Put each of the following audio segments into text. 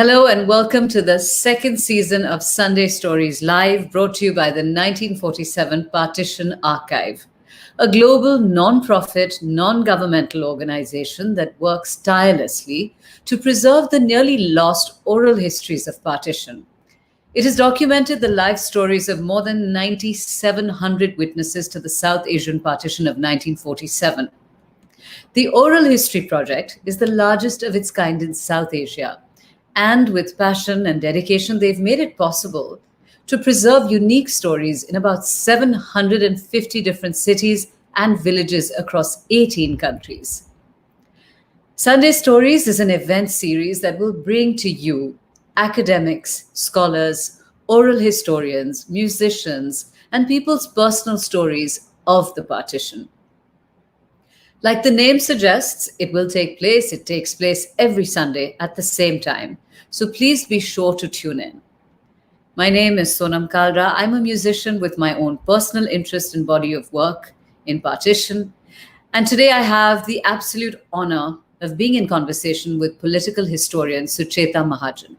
Hello and welcome to the second season of Sunday Stories Live, brought to you by the 1947 Partition Archive, a global non-profit, non-governmental organization that works tirelessly to preserve the nearly lost oral histories of partition. It has documented the life stories of more than 9,700 witnesses to the South Asian partition of 1947. The Oral History Project is the largest of its kind in South Asia, and with passion and dedication, they've made it possible to preserve unique stories in about 750 different cities and villages across 18 countries. Sunday Stories is an event series that will bring to you academics, scholars, oral historians, musicians, and people's personal stories of the partition. Like the name suggests, it takes place every Sunday at the same time. So please be sure to tune in. My name is Sonam Kalra. I'm a musician with my own personal interest and body of work in partition. And today I have the absolute honor of being in conversation with political historian Sucheta Mahajan.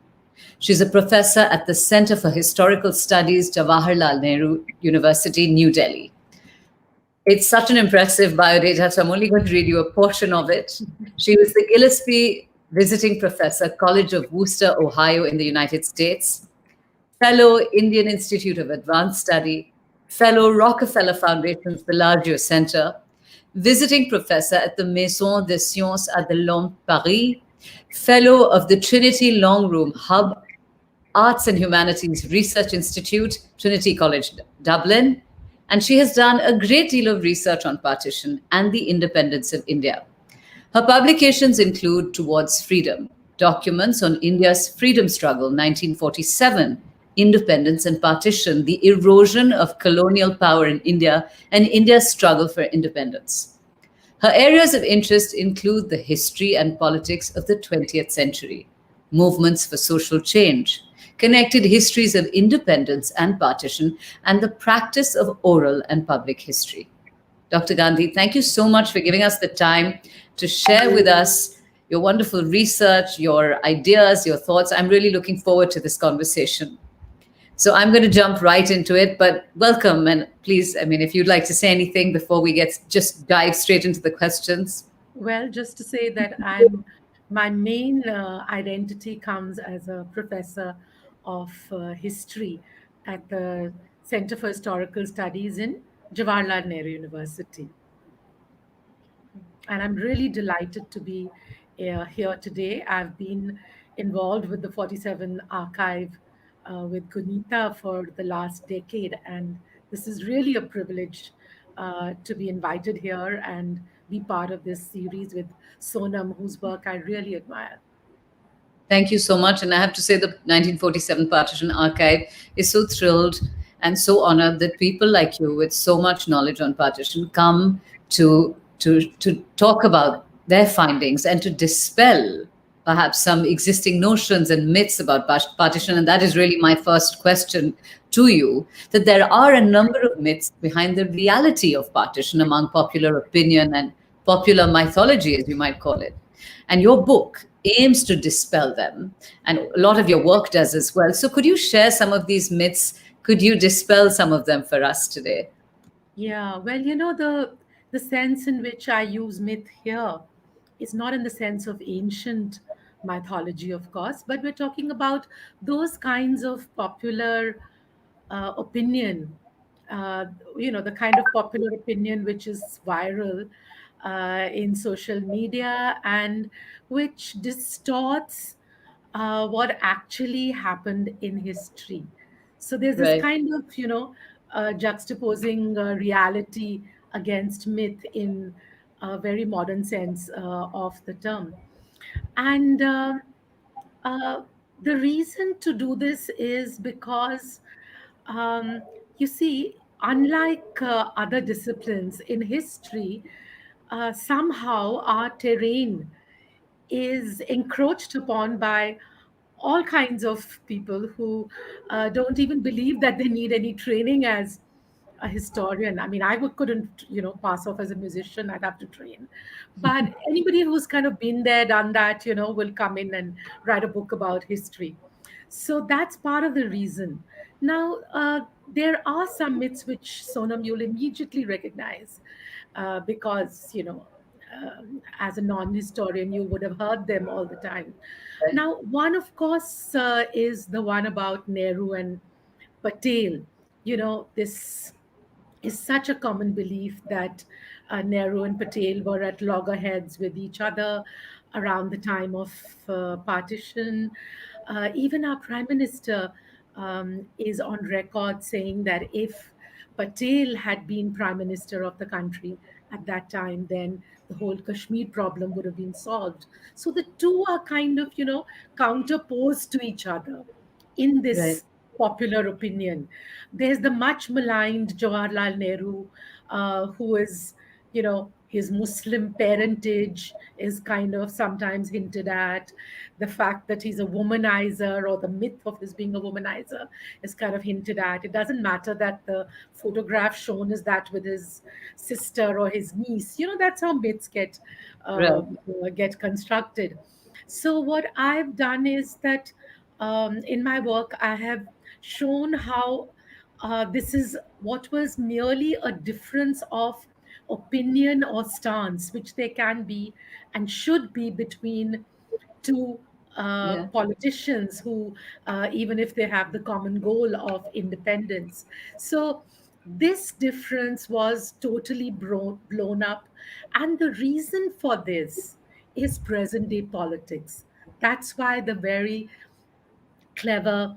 She's a professor at the Center for Historical Studies, Jawaharlal Nehru University, New Delhi. It's such an impressive biodata, so I'm only going to read you a portion of it. She was the Gillespie Visiting Professor, College of Wooster, Ohio in the United States, Fellow, Indian Institute of Advanced Study, Fellow, Rockefeller Foundation's Bellagio Center, Visiting Professor at the Maison des Sciences à de l'Homme Paris, Fellow of the Trinity Long Room Hub, Arts and Humanities Research Institute, Trinity College, Dublin, and she has done a great deal of research on partition and the independence of India. Her publications include Towards Freedom, Documents on India's Freedom Struggle, 1947, Independence and Partition, the Erosion of Colonial Power in India, and India's Struggle for Independence. Her areas of interest include the history and politics of the 20th century, movements for social change, connected histories of independence and partition, and the practice of oral and public history. Dr. Gandhi, thank you so much for giving us the time to share with us your wonderful research, your ideas, your thoughts. I'm really looking forward to this conversation. So I'm going to jump right into it, but welcome. And please, if you'd like to say anything before we just dive straight into the questions. Well, just to say that my main identity comes as a professor of history at the Center for Historical Studies in Jawaharlal Nehru University. And I'm really delighted to be here today. I've been involved with the 47 archive with Gunita for the last decade, and this is really a privilege to be invited here and be part of this series with Sonam, whose work I really admire. Thank you so much. And I have to say the 1947 Partition Archive is so thrilled and so honored that people like you with so much knowledge on partition come to talk about their findings and to dispel perhaps some existing notions and myths about partition. And that is really my first question to you, that there are a number of myths behind the reality of partition among popular opinion and popular mythology, as you might call it. And your book aims to dispel them, and a lot of your work does as well. So could you share some of these myths? Could you dispel some of them for us today? Yeah, well, the sense in which I use myth here is not in the sense of ancient mythology, of course, but we're talking about those kinds of popular opinion, the kind of popular opinion which is viral in social media and which distorts what actually happened in history. So there's this Right. kind of, juxtaposing reality against myth in a very modern sense of the term. And uh, the reason to do this is because, um, you see, unlike other disciplines in history, somehow our terrain is encroached upon by all kinds of people who don't even believe that they need any training as a historian. I mean, couldn't, pass off as a musician. I'd have to train. But anybody who's kind of been there, done that, will come in and write a book about history. So that's part of the reason. Now, there are some myths which, Sonam, you'll immediately recognize, because, as a non-historian, you would have heard them all the time. Right. Now, one, of course, is the one about Nehru and Patel. This is such a common belief that Nehru and Patel were at loggerheads with each other around the time of partition. Even our prime minister is on record saying that if Patel had been prime minister of the country at that time, then the whole Kashmir problem would have been solved. So the two are kind of, counterposed to each other in Right. this popular opinion. There's the much maligned Jawaharlal Nehru, who is, his Muslim parentage is kind of sometimes hinted at. The fact that he's a womanizer, or the myth of his being a womanizer, is kind of hinted at. It doesn't matter that the photograph shown is that with his sister or his niece. That's how myths Right. get constructed. So what I've done is that, in my work, I have shown how this is what was merely a difference of opinion or stance, which there can be and should be between two Yeah. politicians who, even if they have the common goal of independence. So this difference was totally blown up. And the reason for this is present day politics. That's why the very clever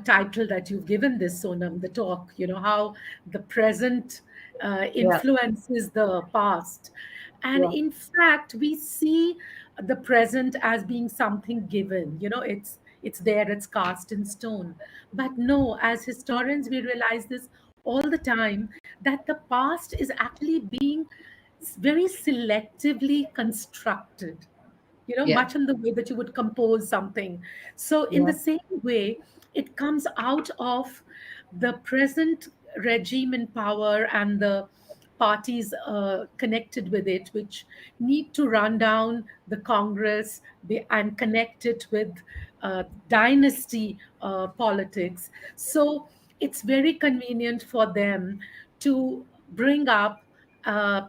title that you've given this, Sonam, the talk, how the present Yeah. influences the past. And Yeah. in fact, we see the present as being something given, it's there, it's cast in stone. But no, as historians, we realize this all the time, that the past is actually being very selectively constructed, Yeah. much in the way that you would compose something. So, in the Yeah. same way, it comes out of the present regime in power and the parties connected with it, which need to run down the Congress and connect it with dynasty politics. So, it's very convenient for them to bring up,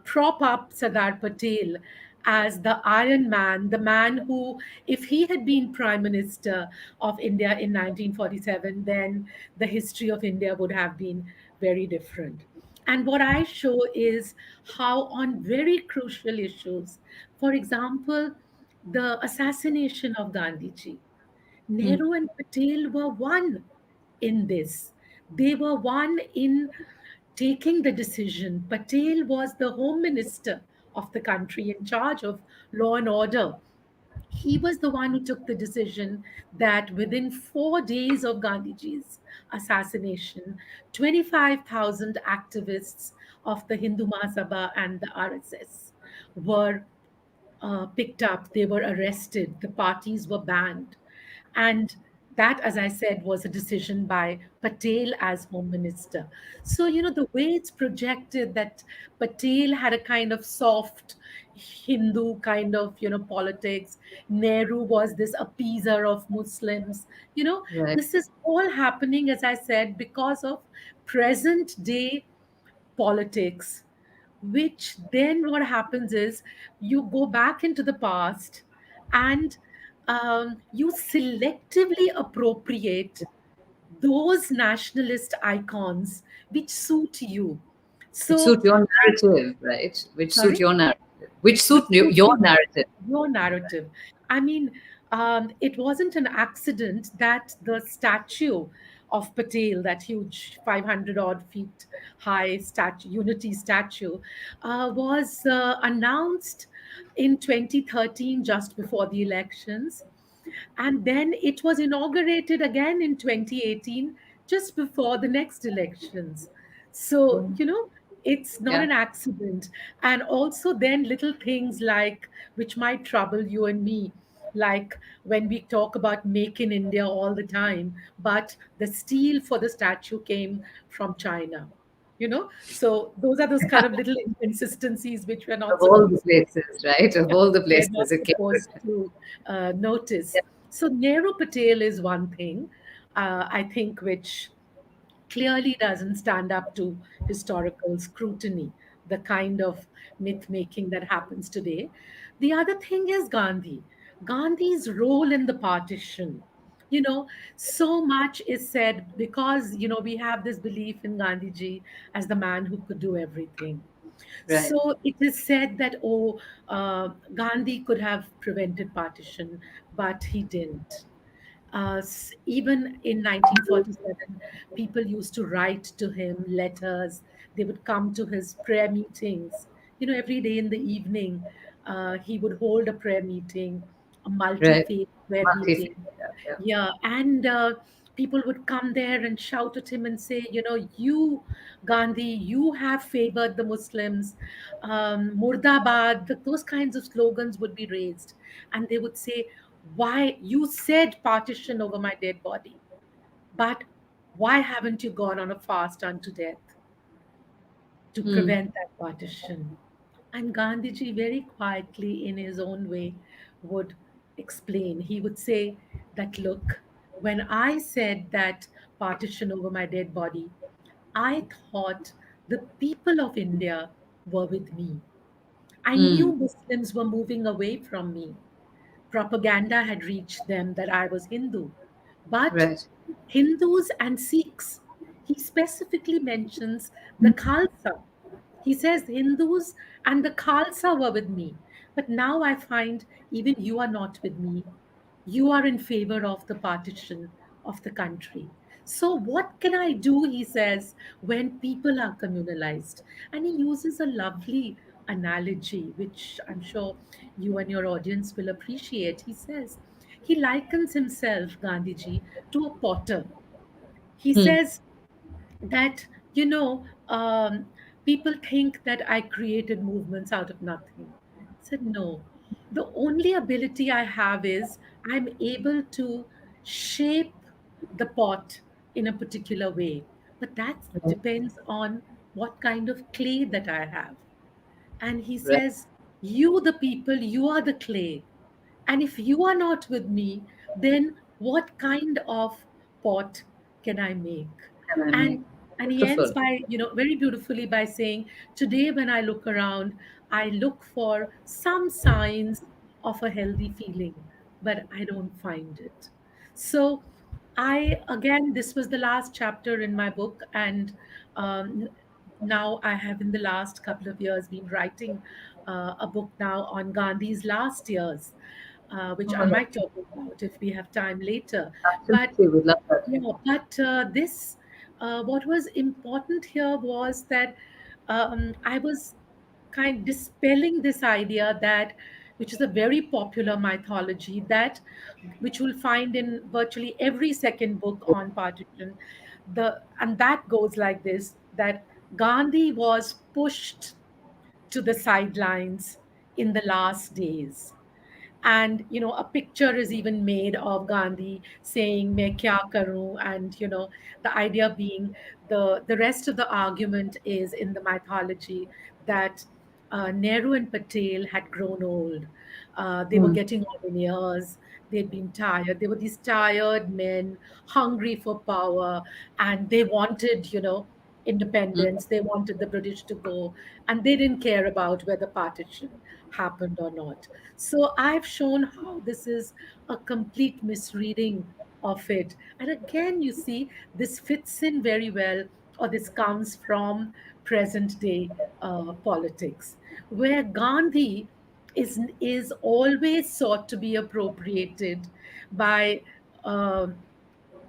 prop up Sardar Patel as the Iron Man, the man who, if he had been Prime Minister of India in 1947, then the history of India would have been very different. And what I show is how, on very crucial issues, for example, the assassination of Gandhiji, Mm. Nehru and Patel were one in this. They were one in taking the decision. Patel was the home minister of the country in charge of law and order. He was the one who took the decision that within 4 days of Gandhiji's assassination, 25,000 activists of the Hindu Mahasabha and the RSS were picked up, they were arrested, the parties were banned. And that, as I said, was a decision by Patel as home minister. So, the way it's projected that Patel had a kind of soft Hindu kind of, politics, Nehru was this appeaser of Muslims, Right. this is all happening, as I said, because of present day politics, which then what happens is you go back into the past and you selectively appropriate those nationalist icons which suit you. Which So, suit your narrative, right? Which suit sorry? your narrative. Which Which suit suit your narrative. your narrative. I mean, it wasn't an accident that the statue of Patel, that huge 500 odd feet high unity statue, was announced in 2013, just before the elections. And then it was inaugurated again in 2018, just before the next elections. So, Mm. it's not Yeah. an accident. And also, then little things like, which might trouble you and me, like when we talk about make in India all the time, but the steel for the statue came from China. So those are those kind of little inconsistencies which we're Of not all the supposed places, right? Of all the we're not places it came supposed from. to notice. Yeah. So Nehru Patel is one thing, I think, which clearly doesn't stand up to historical scrutiny, the kind of myth making that happens today. The other thing is Gandhi. Gandhi's role in the partition. So much is said because, we have this belief in Gandhiji as the man who could do everything. Right. So it is said that, Gandhi could have prevented partition, but he didn't. Even in 1947, people used to write to him letters. They would come to his prayer meetings. Every day in the evening, he would hold a prayer meeting, a multi Right. faith prayer Multi-faith. meeting. Yeah. Yeah. Yeah, and people would come there and shout at him and say, you, Gandhi, you have favored the Muslims. Murdabad, those kinds of slogans would be raised. And they would say, why you said partition over my dead body, but why haven't you gone on a fast unto death to Hmm. prevent that partition? And Gandhiji, very quietly in his own way, would explain. He would say that, look, when I said that partition over my dead body, I thought the people of India were with me. I Hmm. knew Muslims were moving away from me. Propaganda had reached them that I was Hindu. But Right. Hindus and Sikhs, he specifically mentions the Khalsa. He says Hindus and the Khalsa were with me. But now I find even you are not with me. You are in favor of the partition of the country. So, what can I do, he says, when people are communalized? And he uses a lovely analogy, which I'm sure you and your audience will appreciate. He says, he likens himself, Gandhiji, to a potter. He Hmm. says, that people think that I created movements out of nothing. I said, no, the only ability I have is I'm able to shape the pot in a particular way, but that Right. depends on what kind of clay that I have. And he Right. says, you the people, you are the clay, and if you are not with me, then what kind of pot can I make? Can I And make? and he ends Beautiful. by, very beautifully by saying, today when I look around, I look for some signs of a healthy feeling, but I don't find it. So again, this was the last chapter in my book, and now I have, in the last couple of years, been writing a book now on Gandhi's last years, which I Oh, might yeah. talk about if we have time later. But Absolutely. Would love that. this, what was important here was that I was kind dispelling this idea that, which is a very popular mythology, that which you'll find in virtually every second book on partition. And that goes like this: that Gandhi was pushed to the sidelines in the last days, and a picture is even made of Gandhi saying "मैं क्या करूं," and the idea being, the rest of the argument is in the mythology that Nehru and Patel had grown old. They were Hmm. getting on in years. They'd been tired. They were these tired men, hungry for power, and they wanted, Hmm. independence. They wanted the British to go, and they didn't care about whether partition happened or not. So I've shown how this is a complete misreading of it. And again, you see, this fits in very well, or this comes from present day politics, where Gandhi is always sought to be appropriated by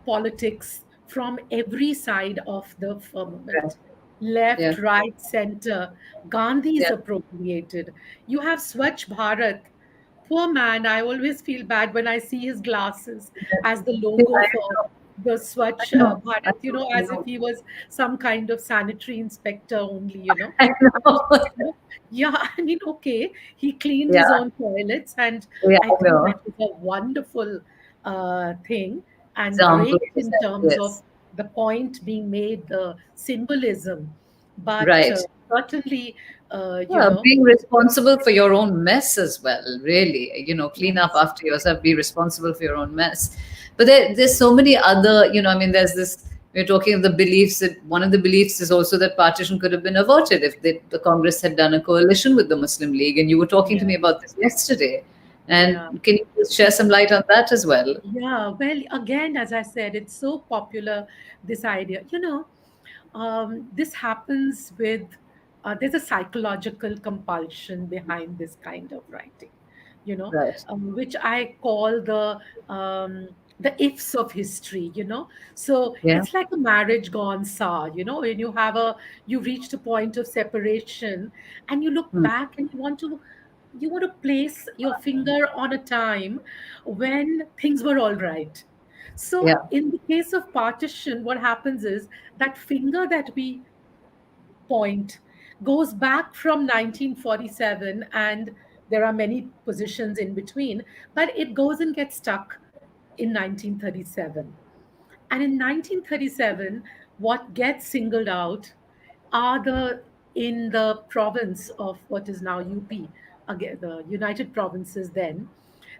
politics from every side of the Right. firmament. Left, Yeah. right, center. Gandhi is Yeah. appropriated. You have Swachh Bharat. Poor man, I always feel bad when I see his glasses as the See, logo for the I Swachh know. I Bharat, know. I as if know. he was some kind of sanitary inspector only. I And, know. yeah, I mean, okay, he cleaned Yeah. his own toilets, and Yeah. I I think know. that was a wonderful thing, and Example great to in set. terms of Yes. the point being made, the symbolism. But Right. certainly, Being responsible for your own mess as well, really. Clean up yes, after yourself, be responsible for your own mess. But there's so many other, I mean, there's this, we're talking of the beliefs that one of the beliefs is also that partition could have been averted if the Congress had done a coalition with the Muslim League. And you were talking to yeah, me about this yesterday. And yeah. can you just share some light on that as well? Yeah, well, again, as I said, it's so popular, this idea. This happens with, there's a psychological compulsion behind this kind of writing, Right. which I call the ifs of history, So Yeah. it's like a marriage gone sour, when you've reached a point of separation and you look Hmm. back and you want to place your finger on a time when things were all right. So, Yeah. in the case of partition, what happens is that finger that we point goes back from 1947, and there are many positions in between, but it goes and gets stuck in 1937. And in 1937, what gets singled out are in the province of what is now UP, again, the United Provinces then,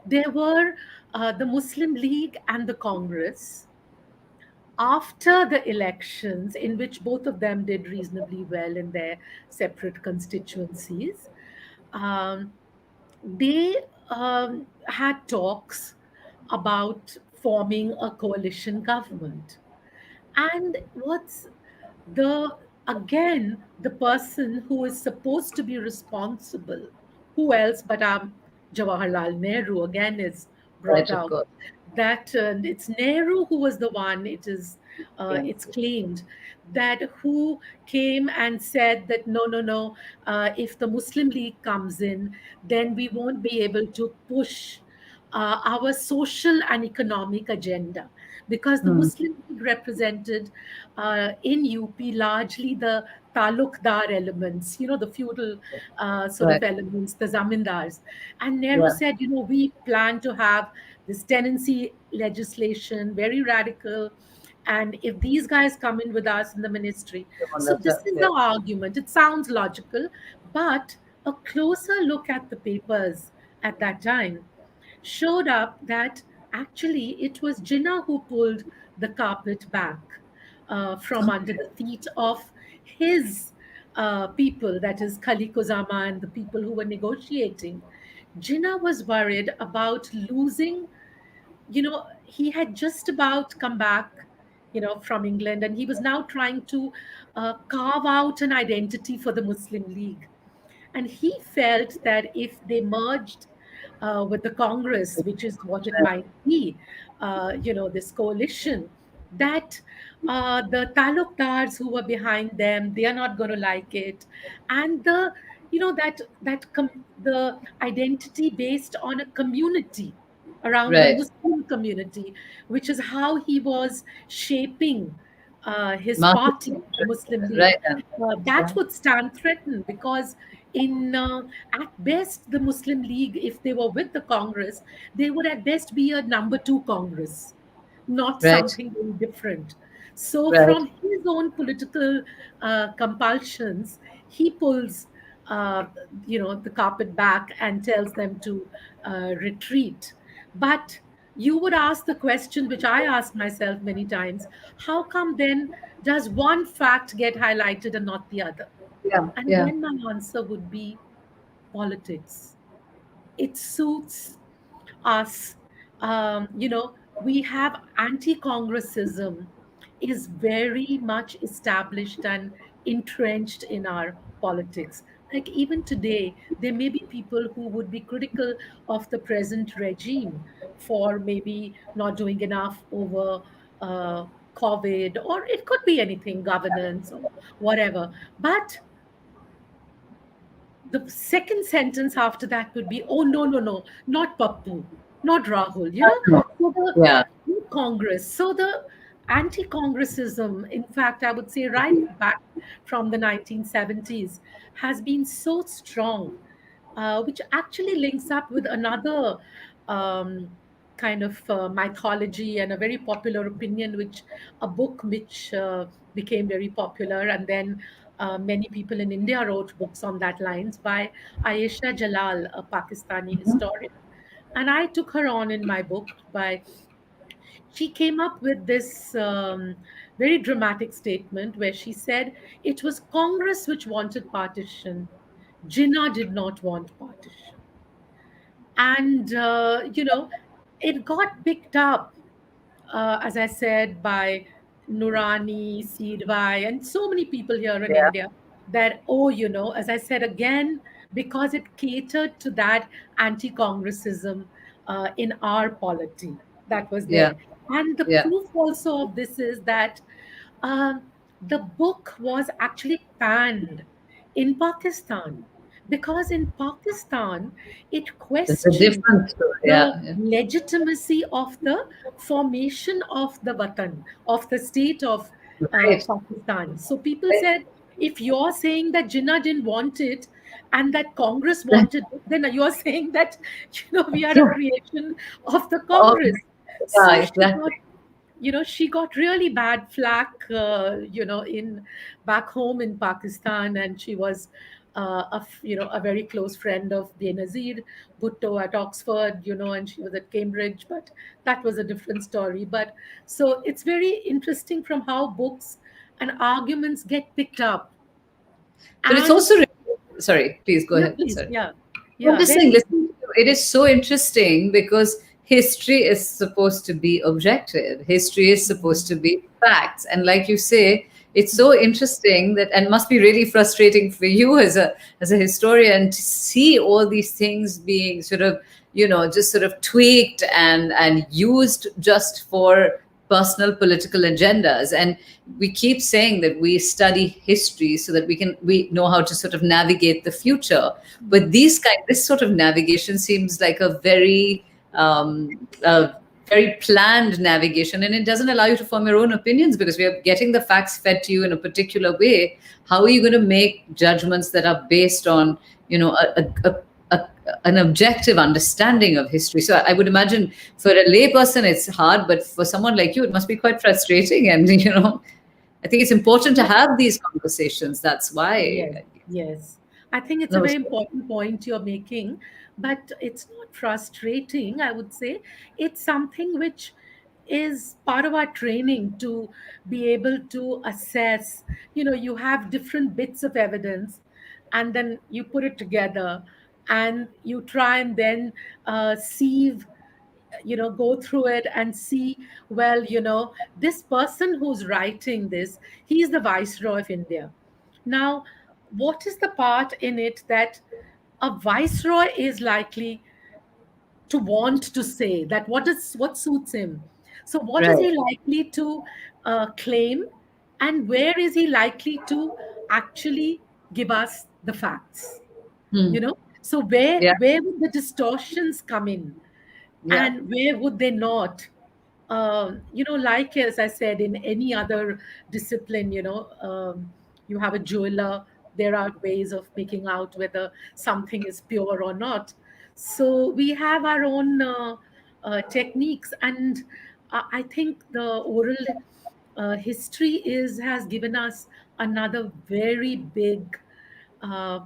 there were the Muslim League and the Congress after the elections, in which both of them did reasonably well in their separate constituencies. Um, they had talks about forming a coalition government. And what's the again the person who is supposed to be responsible, who else but Jawaharlal Nehru again is Right, brought of out, course. that it's Nehru who was the one, Yeah. it's claimed, that who came and said that no, no, no, if the Muslim League comes in, then we won't be able to push our social and economic agenda, because the Hmm. Muslim League represented in UP largely the talukdar elements, the feudal sort of Right. elements, the zamindars. And Nehru Yeah. said, we plan to have this tenancy legislation, very radical. And if these guys come in with us in the ministry, Come on, so this is yeah. the argument. It sounds logical, but a closer look at the papers at that time showed up that actually it was Jinnah who pulled the carpet back from under the feet of his people, that is Khali Kozama and the people who were negotiating. Jinnah was worried about losing, he had just about come back, from England, and he was now trying to carve out an identity for the Muslim League. And he felt that if they merged with the Congress, which is what it Right. might be, this coalition, that the talukdars who were behind them, they are not going to like it. And the identity based on a community around the Right. Muslim community, which is how he was shaping his Market party, the interest. Muslim Right. League. And That yeah. would stand threatened, because in at best the Muslim League, if they were with the Congress, they would at best be a number two Congress, not Right. something very different. So Right. from his own political compulsions, he pulls the carpet back and tells them to retreat. But you would ask the question, which I ask myself many times: how come then does one fact get highlighted and not the other? Yeah. And Yeah. again, my answer would be politics. It suits us. We have anti-congressism is very much established and entrenched in our politics. Like even today, there may be people who would be critical of the present regime for maybe not doing enough over uh, COVID, or it could be anything, governance or whatever. But the second sentence after that would be, oh, no, no, no, not Pappu, not Rahul, No. So the Yeah. Congress, so the anti Congressism, in fact, I would say right back from the 1970s, has been so strong, which actually links up with another um, kind of mythology and a very popular opinion, which a book which became very popular, and then Many people in India wrote books on that lines by Ayesha Jalal, a Pakistani historian. And I took her on in my book by she came up with this very dramatic statement where she said it was Congress which wanted partition. Jinnah did not want partition. And, it got picked up, as I said, by Nurani, Seedvai, and so many people here in Yeah. India that, oh, as I said again, because it catered to that anti Congressism in our polity that was Yeah. there. And the Yeah. proof also of this is that the book was actually panned in Pakistan because in Pakistan it It's a questioned different story. the Yeah. Yeah. legitimacy of the formation of the Watan, of the state of Right. Pakistan. So people Right. said, if you're saying that Jinnah didn't want it and that Congress wanted it, then you're saying that we are a Yeah. creation of the Oh, Congress. yeah, So exactly. she got really bad flack, in back home in Pakistan, and she was a very close friend of Benazir Bhutto at Oxford, and she was at Cambridge, but that was a different story. But so it's very interesting from how books and arguments get picked up, But it's and also, sorry, please go yeah, ahead. please, Sorry. yeah, I'm yeah, just saying, very, listen, it is so interesting because history is supposed to be objective. History is supposed to be facts. And like you say, it's so interesting that, and must be really frustrating for you as a historian to see all these things being sort of, just sort of tweaked and used just for personal political agendas. And we keep saying that we study history so that we know how to sort of navigate the future, but this sort of navigation seems like a very planned navigation, and it doesn't allow you to form your own opinions because we are getting the facts fed to you in a particular way. How are you going to make judgments that are based on a, an objective understanding of history? So I would imagine for a layperson it's hard, but for someone like you it must be quite frustrating. And I think it's important to have these conversations. That's yes, why. yes. I think it's a No, very important point you're making, but it's not frustrating, I would say. It's something which is part of our training to be able to assess. You have different bits of evidence, and then you put it together, and you try and then sieve, go through it and see, well, this person who's writing this, he's the Viceroy of India. Now, what is the part in it that a viceroy is likely to want to say, that what suits him? So what is right. he likely to claim, and where is he likely to actually give us the facts? Hmm. So where Yeah. where would the distortions come in, Yeah. and where would they not? Like, as I said, in any other discipline, you have a jeweler, there are ways of making out whether something is pure or not. So we have our own techniques, and I think the oral history is has given us another very big uh,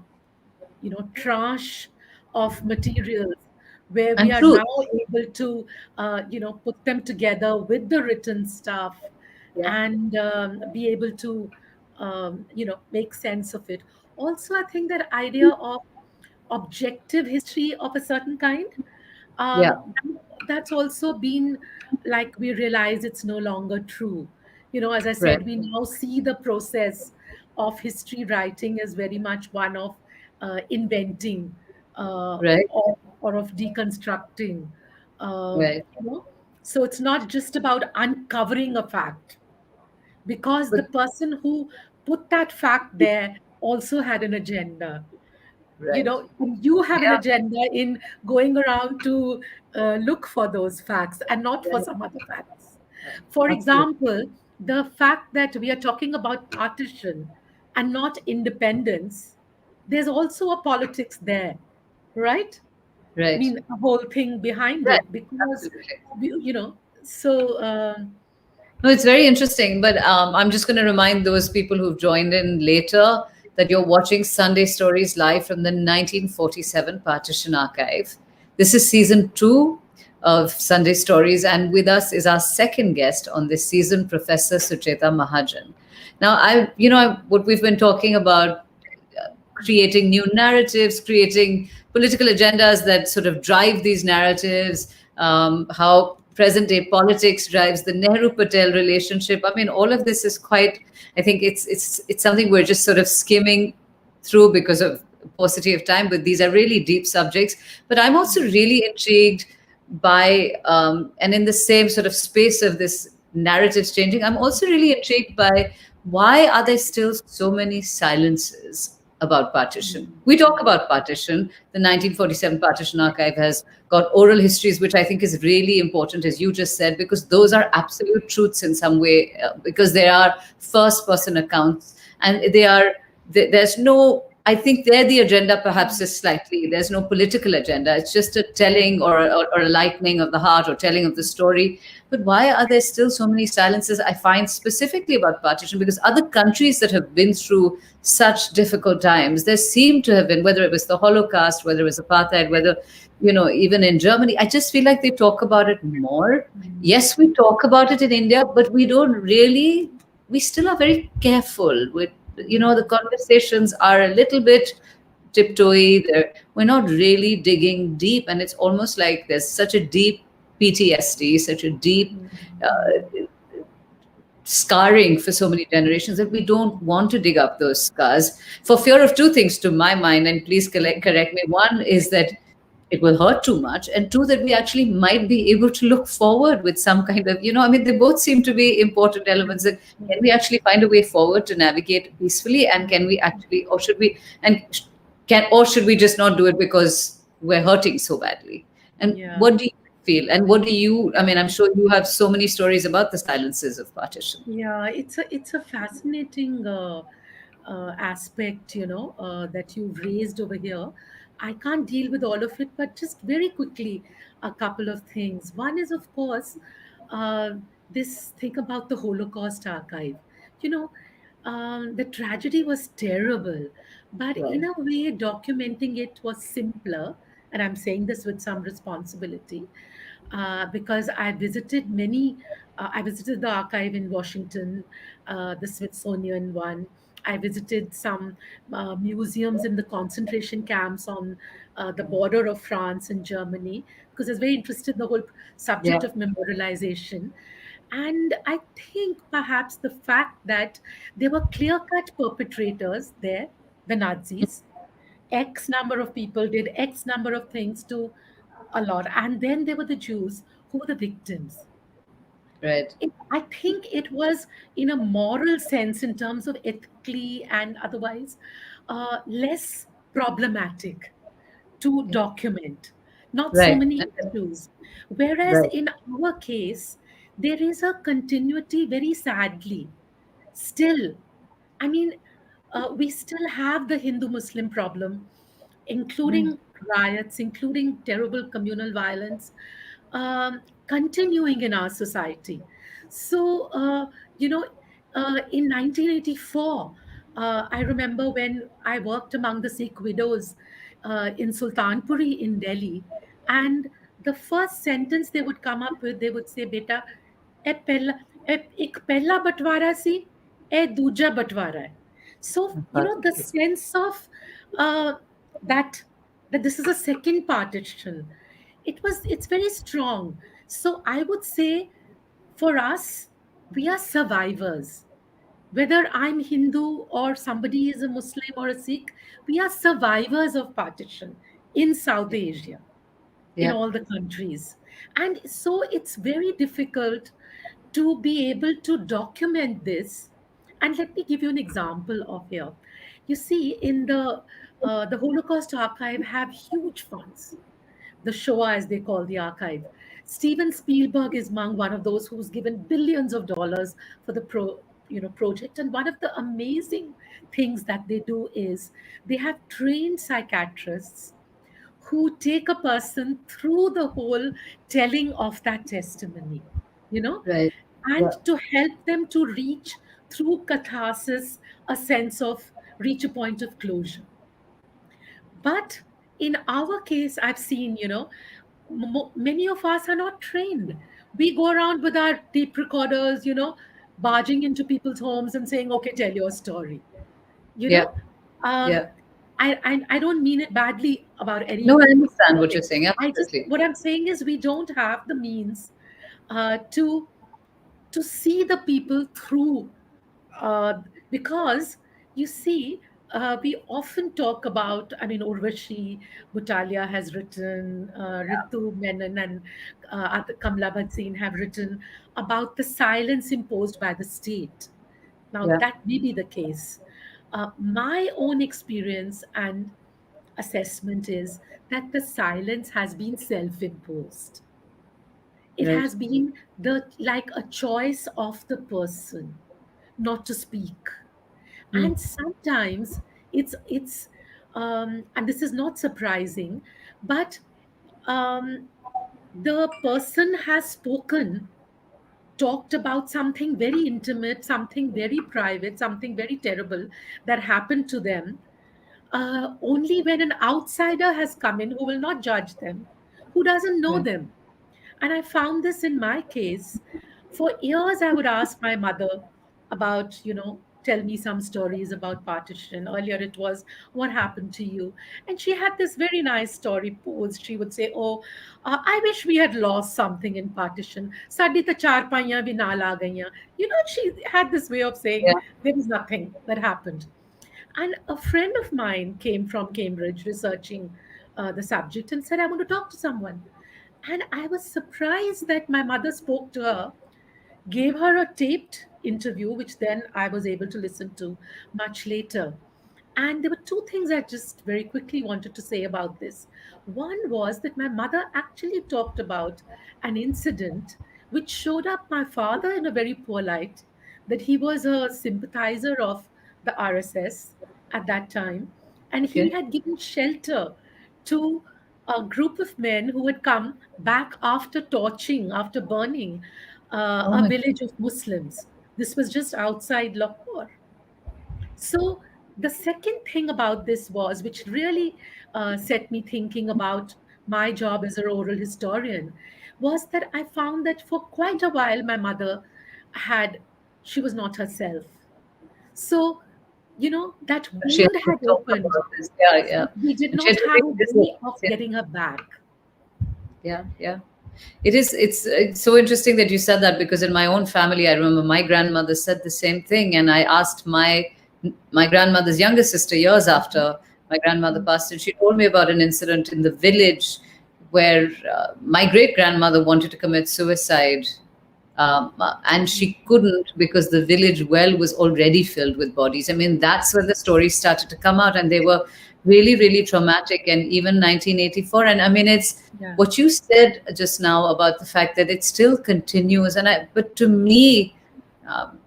tranche of materials where we And are truth. now able to put them together with the written stuff Yeah. and be able to make sense of it. Also, I think that idea of objective history of a certain kind, Yeah. that's also been, like, we realize it's no longer true. As I Right. said, we now see the process of history writing as very much one of inventing, Right. or of deconstructing. Right. So it's not just about uncovering a fact, because But the person who put that fact there also had an agenda. right. And you have an Yeah. agenda in going around to look for those facts and not for Right. some other facts. For Absolutely. example, the fact that we are talking about partition and not independence, there's also a politics there, right? I Right. mean, a whole thing behind Right. it, because Absolutely. so No, it's very interesting, but I'm just going to remind those people who've joined in later that you're watching Sunday Stories live from the 1947 Partition Archive. This is season 2 of Sunday Stories, and with us is our second guest on this season, Professor Sucheta Mahajan. Now, what we've been talking about, creating new narratives, creating political agendas that sort of drive these narratives, how present day politics drives the Nehru Patel relationship. I mean, all of this is quite, I think it's something we're just sort of skimming through because of paucity of time, but these are really deep subjects. But I'm also really intrigued by, and in the same sort of space of this narratives changing, I'm also really intrigued by why are there still so many silences about partition. We talk about partition. The 1947 Partition Archive has got oral histories, which I think is really important, as you just said, because those are absolute truths in some way, because they are first person accounts, and there's no, I think there the agenda perhaps is slightly, there's no political agenda. It's just a telling or a lightening of the heart or telling of the story. But why are there still so many silences? I find specifically about partition, because other countries that have been through such difficult times, there seem to have been, whether it was the Holocaust, whether it was apartheid, whether, even in Germany, I just feel like they talk about it more. Yes, we talk about it in India, but we still are very careful with, the conversations are a little bit tiptoey. We're not really digging deep, and it's almost like there's such a deep PTSD, such a deep scarring for so many generations that we don't want to dig up those scars for fear of two things, to my mind, and please correct me. One is that it will hurt too much, and two, that we actually might be able to look forward with some kind of, I mean, they both seem to be important elements. That can we actually find a way forward to navigate peacefully, and can we actually, or should we, and or should we just not do it because we're hurting so badly? And Yeah. what do you feel, and what do you, I mean, I'm sure you have so many stories about the silences of partition. Yeah, it's a fascinating aspect, that you've raised over here. I can't deal with all of it, but just very quickly, a couple of things. One is, of course, uh, this thing about the Holocaust archive. You know, the tragedy was terrible, but in Right. a way, documenting it was simpler. And I'm saying this with some responsibility, because I visited the archive in Washington, the Smithsonian one. I visited some museums in the concentration camps on the border of France and Germany, because I was very interested in the whole Yeah. subject of memorialization. And I think perhaps the fact that there were clear cut perpetrators there, the Nazis, X number of people did X number of things to a lot. And then there were the Jews who were the victims. Right. I think it was, in a moral sense, in terms of ethically and otherwise, less problematic to Yeah. document, not so Right. many issues. Whereas Right. in our case, there is a continuity, very sadly, still. I mean, we still have the Hindu Muslim problem, Mm. including riots, including terrible communal violence, continuing in our society. So, in 1984, I remember when I worked among the Sikh widows in Sultanpuri in Delhi, and the first sentence they would come up with, they would say, Beta, ए पहला एक पहला बंटवारा सी ए दूजा बंटवारा है. So, the sense of uh, that that this is a second partition, it's very strong. So I would say, for us, we are survivors. Whether I'm Hindu or somebody is a Muslim or a Sikh, we are survivors of partition in South Asia, in Yeah. all the countries. And so it's very difficult to be able to document this. And let me give you an example of here. You see, in the Holocaust archive have huge funds, the Shoah, as they call the archive. Steven Spielberg is among one of those who's given billions of dollars for the project. And one of the amazing things that they do is they have trained psychiatrists who take a person through the whole telling of that testimony, you know Right. Yeah. and to help them to reach through catharsis a sense of reach a point of closure. But in our case, I've seen, many of us are not trained. We go around with our tape recorders, barging into people's homes and saying, okay, tell your story. You Yeah. know, um, Yeah. I don't mean it badly about No, I anything. understand what you're saying. I just, Absolutely. what I'm saying is we don't have the means to see the people through, uh, because you see, we often talk about, I mean, Urvashi Butalia has written, Ritu Menon and Kamla Bhasin have written about the silence imposed by the state. Now, Yeah. that may be the case. My own experience and assessment is that the silence has been self imposed. It Right. has been the like a choice of the person not to speak. Mm. And sometimes it's and this is not surprising, but um, the person has spoken, talked about something very intimate, something very private, something very terrible that happened to them, only when an outsider has come in who will not judge them, who doesn't know Right. them. And I found this in my case. For years, I would ask my mother about, tell me some stories about partition. Earlier, it was, what happened to you? And she had this very nice story posed. She would say, oh, I wish we had lost something in partition. Sadi ta char paiyan bhi naal aa gayiyan. She had this way of saying Yeah. there was nothing that happened. And a friend of mine came from Cambridge researching the subject and said, I want to talk to someone. And I was surprised that my mother spoke to her, gave her a taped interview, which then I was able to listen to much later. And there were two things I just very quickly wanted to say about this. One was that my mother actually talked about an incident which showed up my father in a very poor light, that he was a sympathizer of the RSS at that time, and he Okay. had given shelter to a group of men who had come back after torching, after burning Oh a my village of Muslims. This was just outside Lahore. So the second thing about this was, which really set me thinking about my job as an oral historian, was that I found that for quite a while my mother had, she was not herself. So, that God. She has wound to had talk opened, about this. Yeah. Yeah. but we did And she not had to have a read this. way of Yeah. getting her back. Yeah. Yeah. It's so interesting that you said that, because in my own family, I remember my grandmother said the same thing, and I asked my grandmother's younger sister years after my grandmother passed, and she told me about an incident in the village where my great grandmother wanted to commit suicide, and she couldn't because the village well was already filled with bodies. I mean, that's when the stories started to come out, and they were really, really traumatic. And even 1984, and I mean, it's Yeah. what you said just now about the fact that it still continues. But to me, um,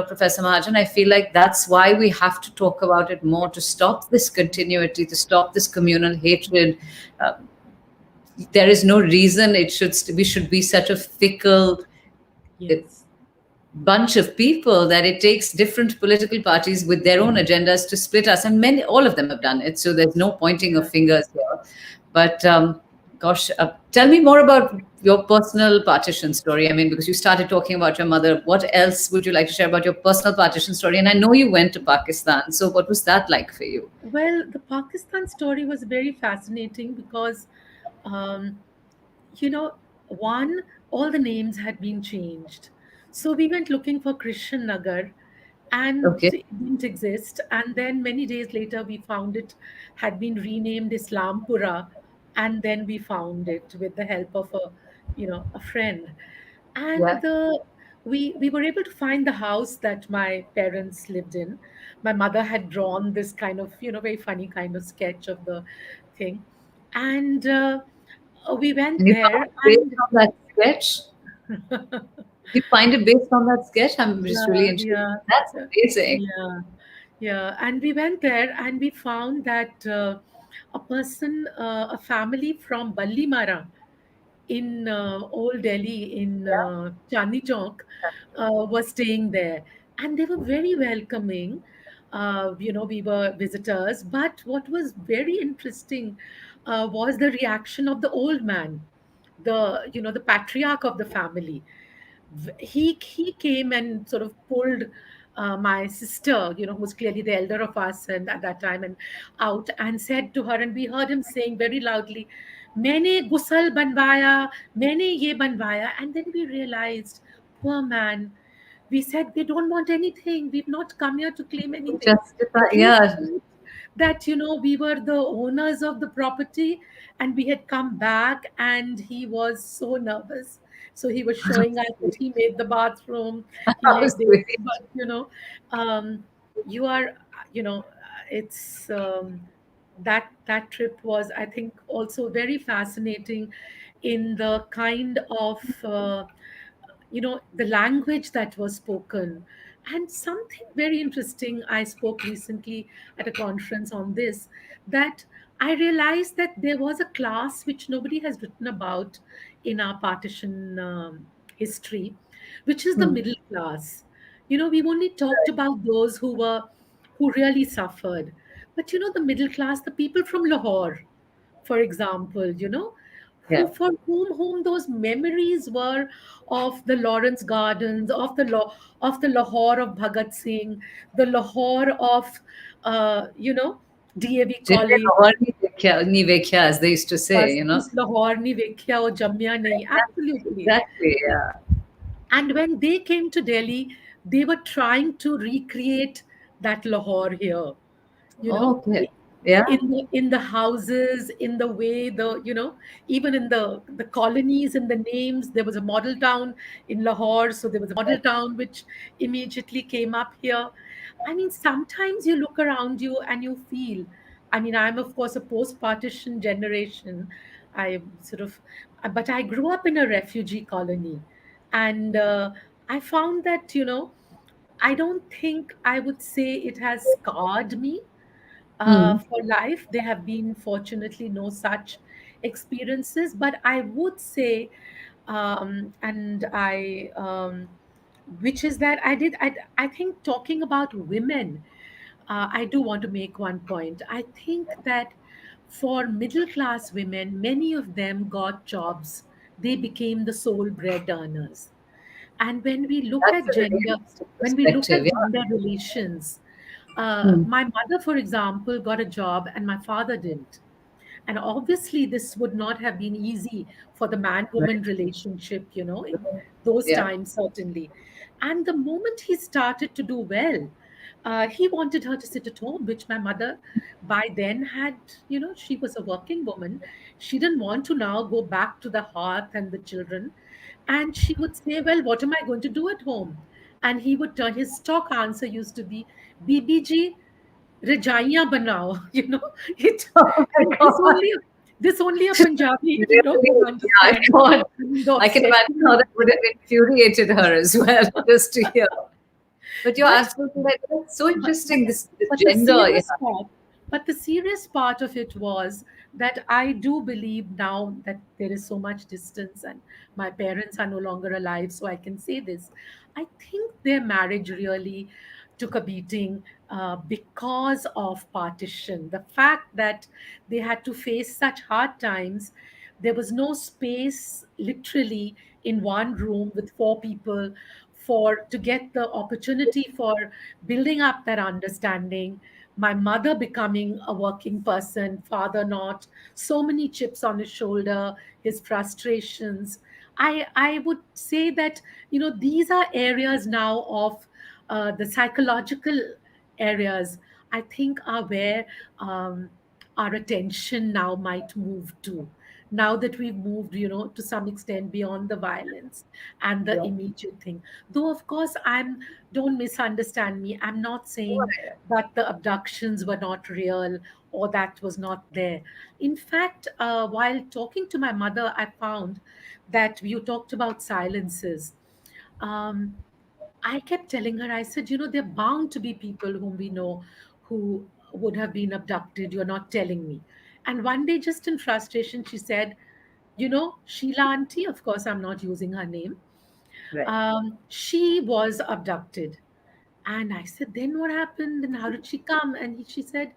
Professor Mahajan, I feel like that's why we have to talk about it more, to stop this continuity, to stop this communal hatred. Uh, there is no reason we should be such a fickle Yes. bunch of people that it takes different political parties with their own agendas to split us, and many all of them have done it, so there's no pointing of Yeah. fingers here. But gosh, tell me more about your personal partition story. I mean, because you started talking about your mother, what else would you like to share about your personal partition story? And I know you went to Pakistan, so what was that like for you? Well, the Pakistan story was very fascinating because, um, one, all the names had been changed. So we went looking for Christian Nagar and Okay. it didn't exist. And then many days later, we found it had been renamed Islampura. And then we found it with the help of a friend. And Yeah. we were able to find the house that my parents lived in. My mother had drawn this kind of, very funny kind of sketch of the thing. And we went And you found there it based and on that sketch? You find it based on that sketch? I'm just yeah, really intrigued. yeah, That's amazing. yeah, yeah. And we went there and we found that a family from Ballimara in Old Delhi in Chandni Chowk was staying there, and they were very welcoming. We were visitors, but what was very interesting was the reaction of the old man, the patriarch of the family. He came and sort of pulled my sister, who was clearly the elder of us and at that time, and out and said to her, and we heard him saying very loudly, "Maine gusal banwaya, maine ye banwaya." And then we realized, poor man, we said, we don't want anything. We've not come here to claim anything. Justify, He yeah. thought that, we were the owners of the property and we had come back, and he was so nervous. So he was showing us that he made the bathroom, he How made this, sweet. but, um, you are, it's that trip was, I think, also very fascinating in the kind of the language that was spoken. And something very interesting, I spoke recently at a conference on this, that I realized that there was a class which nobody has written about in our partition history, which is the Hmm. middle class. We've only talked about those who really suffered, but the middle class, the people from Lahore, for example, who, Yeah. for whom those memories were of the Lawrence Gardens, of the Lahore of Bhagat Singh, the Lahore of DAV जिन्हें College. Lahore नहीं देखा, as they used to say, बस जिस लाहौर नहीं वेख्या वो जम्मिया नहीं. Absolutely. Exactly, yeah. And when they came to Delhi, they were trying to recreate that Lahore here, you know, Okay. Yeah. in the houses, in the way even in the colonies, in the names. There was a model town in Lahore, so there was a model town which immediately came up here. I mean, sometimes you look around you and you feel. I mean, I'm of course a post-partition generation. I sort of, but I grew up in a refugee colony, and I found that I don't think I would say it has scarred me Hmm. for life. There have been, fortunately, no such experiences, but I would say, and which is that I think talking about women, I do want to make one point. I think that for middle class women, many of them got jobs. They became the sole bread earners. And when we look That's at a really gender, interesting when we look at perspective. Yeah. gender relations, Hmm. my mother, for example, got a job and my father didn't. And obviously, this would not have been easy for the man woman Right. relationship, in those Yeah. times, certainly. And the moment he started to do well, he wanted her to sit at home, which my mother by then had, she was a working woman. She didn't want to now go back to the hearth and the children. And she would say, "Well, what am I going to do at home?" And he would turn, his stock answer used to be, "BBG, Rajaiya banao." It Oh my this God. only this only a Punjabi, Really? would Yeah, I understand. can't. I mean, the I can imagine obsession. how that would have infuriated her as well, just to hear. But you're But absolutely right. That's so but interesting. This but the gender. Yeah. serious part, but the serious part of it was that I do believe now that there is so much distance and my parents are no longer alive, so I can say this. I think their marriage really took a beating because of partition. The fact that they had to face such hard times, there was no space literally in one room with four people for to get the opportunity for building up that understanding. My mother becoming a working person, father not, so many chips on his shoulder, his frustrations. I would say that these are areas now of the psychological areas, I think, are where our attention now might move to, now that we've moved to some extent beyond the violence and the Yeah. immediate thing. Though of course, don't misunderstand me, I'm not saying that the abductions were not real or that was not there. In fact, while talking to my mother, I found that you talked about silences. um, I kept telling her, I said, there are bound to be people whom we know who would have been abducted. You're not telling me. And one day, just in frustration, she said, Sheila Auntie, of course, I'm not using her name. Right. She was abducted. And I said, then what happened? And how did she come? And she said,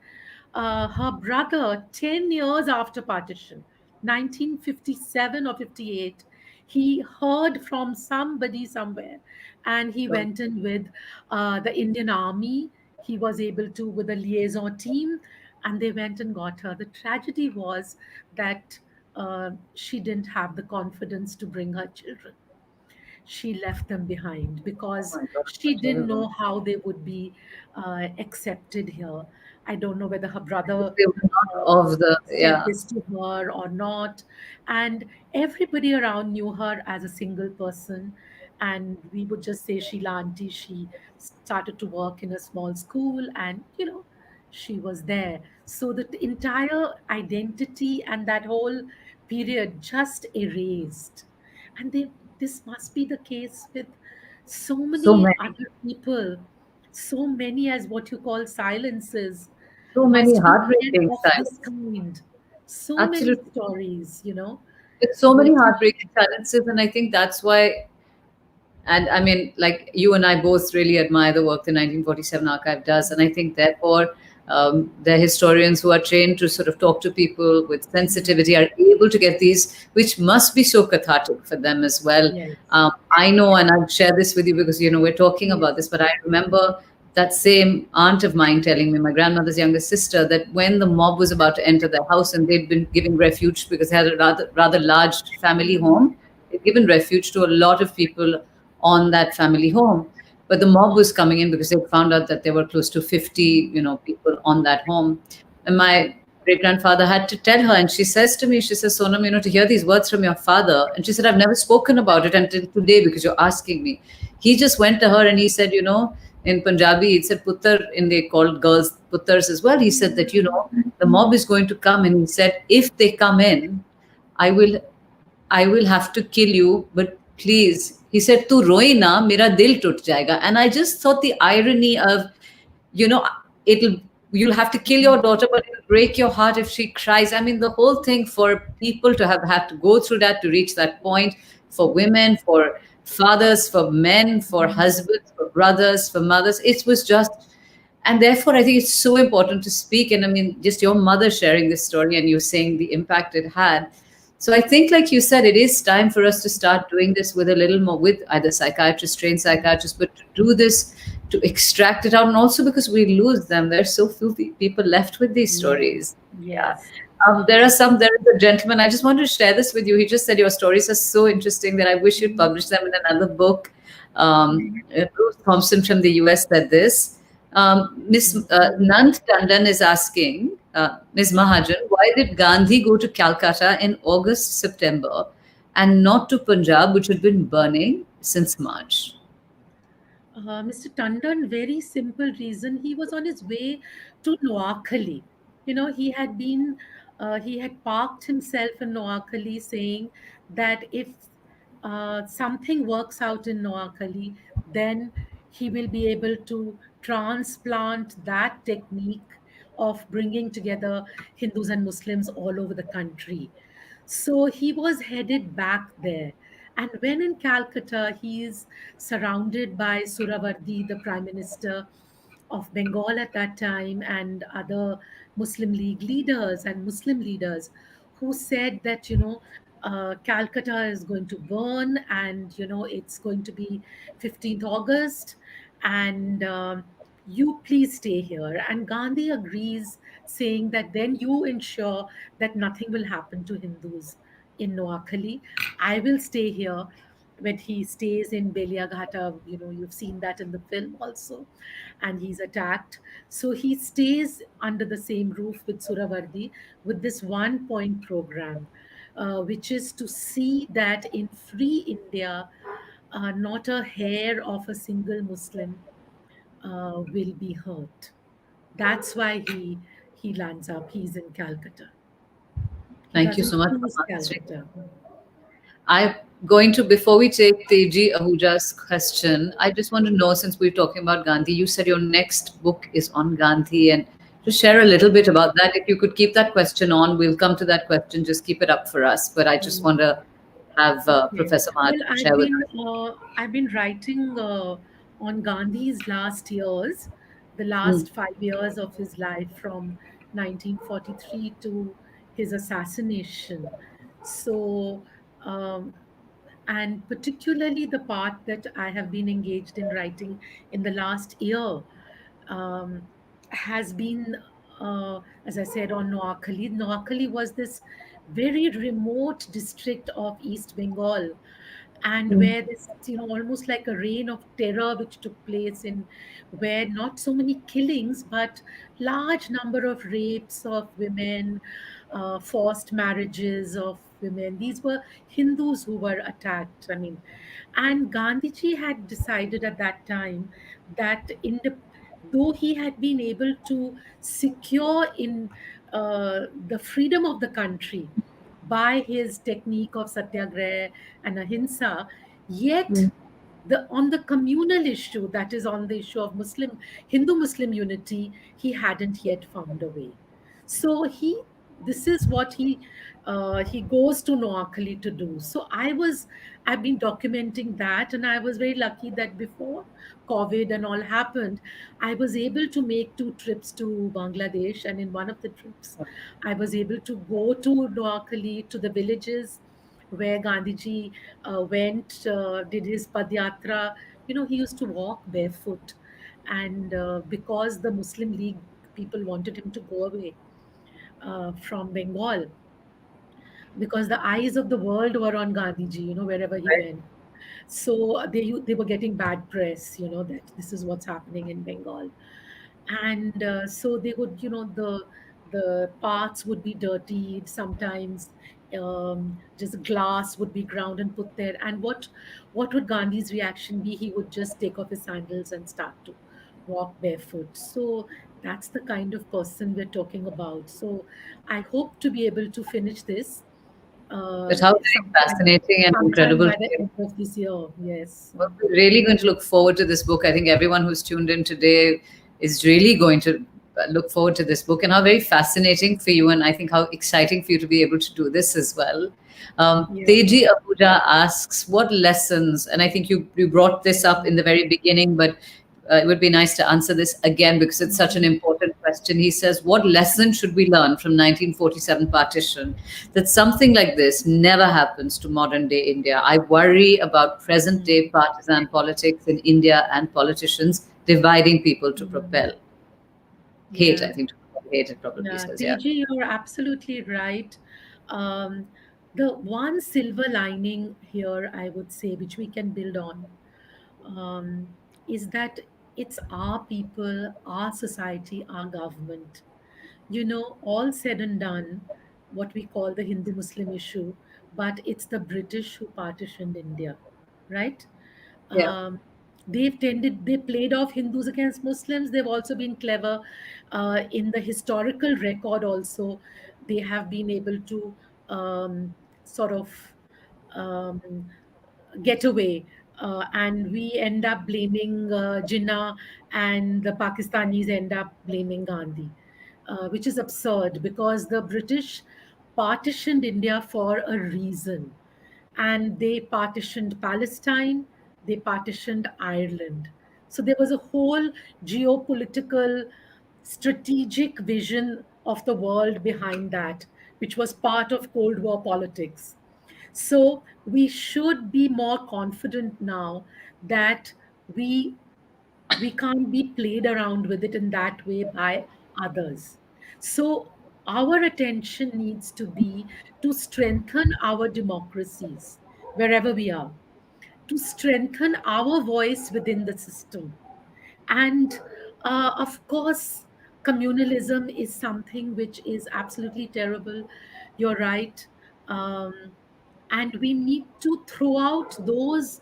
her brother, 10 years after partition, 1957 or 58, he heard from somebody somewhere and he So went in with the Indian army. He was able to, with a liaison team, and they went and got her. The tragedy was that she didn't have the confidence to bring her children. She left them behind oh because my God, she didn't terrible. know how they would be accepted here. I don't know whether her If brother they were not of the, said yeah. this to her or not. And everybody around knew her as a single person. And we would just say Sheila Auntie. She started to work in a small school and, she was there. So the entire identity and that whole period just erased. And this must be the case with so So many many, other people, so many as what you call silences so many must be there heartbreaking of this silences. kind. So many Absolutely. stories, It's so many which, heartbreaking silences, and I think that's why. And I mean, like you and I both really admire the work the 1947 archive does. And I think, therefore, the historians who are trained to sort of talk to people with sensitivity are able to get these, which must be so cathartic for them as well. yes, I know, and I'll share this with you because, we're talking about yes, this, but I remember that same aunt of mine telling me, my grandmother's younger sister, that when the mob was about to enter their house and they'd been giving refuge because they had a rather large family home, they'd given refuge to a lot of people on that family home. But the mob was coming in because they found out that there were close to 50, people on that home. And my great grandfather had to tell her, and she says to me, she says, Sonam, to hear these words from your father. And she said, I've never spoken about it until today because you're asking me. He just went to her and he said, in Punjabi, it said puttar, and they called girls puttars as well. He said that, the mob is going to come. And he said, if they come in, I will I will have to kill you, but please. He said, Tu roi na, mera dil tut jayega. And I just thought the irony of, you know, it'll you'll have to kill your daughter, but it'll break your heart if she cries. I mean, the whole thing for people to have had to go through that to reach that point, for women, for fathers, for men, for husbands, for brothers, for mothers, it was just, and therefore I think it's so important to speak. And I mean, just your mother sharing this story and you saying the impact it had. So I think, like you said, it is time for us to start doing this with a little more, with either psychiatrists, trained psychiatrists, but to do this, to extract it out, and also because we lose them. There's so few people left with these yes, stories. Yeah. yes. There is a gentleman, I just wanted to share this with you. He just said your stories are so interesting that I wish you'd publish them in another book. Bruce Thompson from the US said this. Miss Nant Tandon is asking, Ms. Mahajan, why did Gandhi go to Calcutta in August, September, and not to Punjab, which had been burning since March? Mr. Tandon, very simple reason. He was on his way to Noakhali. He had parked himself in Noakhali saying that if something works out in Noakhali, then he will be able to transplant that technique of bringing together Hindus and Muslims all over the country. So he was headed back there. And when in Calcutta, he is surrounded by Suravardi, the prime minister of Bengal at that time, and other Muslim League leaders and Muslim leaders who said that, Calcutta is going to burn and, it's going to be 15th August. And you please stay here. And Gandhi agrees, saying that then you ensure that nothing will happen to Hindus in Noakhali. I will stay here. When he stays in Beliaghata, you've seen that in the film also, and he's attacked. So he stays under the same roof with Suravardi with this 1 point program, which is to see that in free India, not a hair of a single Muslim will be hurt. That's why he lands up. He's in Calcutta. He Thank you doesn't so much for choose answering. Calcutta. I'm going to, before we take Teji Ahuja's question, I just want to know, since we're talking about Gandhi, you said your next book is on Gandhi, and Just share a little bit about that. If you could keep that question on, we'll come to that question. Just keep it up for us. But I just want to have Okay. Professor Mahajan Well, share with us. I've been writing on Gandhi's last years, the Mm, last 5 years of his life from 1943 to his assassination. So, um, and particularly the part that I have been engaged in writing in the last year um, has been, as I said, on Noakhali. Noakhali was this very remote district of East Bengal, and mm, where this, almost like a reign of terror which took place in where not so many killings, but large number of rapes of women, forced marriages of women. These were Hindus who were attacked. I mean, and Gandhiji had decided at that time that though he had been able to secure in the freedom of the country by his technique of satyagraha and ahimsa, yet mm, on the communal issue, that is on the issue of Muslim Hindu Muslim unity, he hadn't yet found a way. So this is what he goes to Noakhali to do. So I've been documenting that, and I was very lucky that before COVID and all happened, I was able to make 2 trips to Bangladesh, and in one of the trips, I was able to go to Noakhali, to the villages where Gandhiji did his Padyatra. He used to walk barefoot. And because the Muslim League people wanted him to go away from Bengal, because the eyes of the world were on Gandhiji, wherever he right. went. So they were getting bad press, that this is what's happening in Bengal. And so they would, the paths would be dirtied sometimes. Just glass would be ground and put there. And what would Gandhi's reaction be? He would just take off his sandals and start to walk barefoot. So that's the kind of person we're talking about. So I hope to be able to finish this But how very fascinating and sometime incredible by to the hear. end of this year. Yes. Well, we're really going to look forward to this book. I think everyone who's tuned in today is really going to look forward to this book, and how very fascinating for you, and I think how exciting for you to be able to do this as well. Yeah. Teji Abuja asks, what lessons, and I think you brought this up in the very beginning, but it would be nice to answer this again because it's such an Mhm. important question. He says, what lesson should we learn from 1947 partition that something like this never happens to modern day India? I worry about present day partisan politics in India and politicians dividing people to Mhm. propel hate. Yeah. I think to propel hate, it probably Yeah, says, yeah. Teji, you're absolutely right. Um, the one silver lining here, I would say, which we can build on, is that it's our people, our society, our government. All said and done, what we call the Hindu Muslim issue, but it's the British who partitioned India, right? Yeah. Um, they played off Hindus against Muslims. They've also been clever in the historical record, also. They have been able to sort of um, get away. And we end up blaming Jinnah, and the Pakistanis end up blaming Gandhi, which is absurd because the British partitioned India for a reason. And they partitioned Palestine, they partitioned Ireland. So there was a whole geopolitical, strategic vision of the world behind that, which was part of Cold War politics. So we should be more confident now that we we can't be played around with it in that way by others. So our attention needs to be to strengthen our democracies wherever we are, to strengthen our voice within the system. And of course, communalism is something which is absolutely terrible. You're right. Um, and we need to throw out those,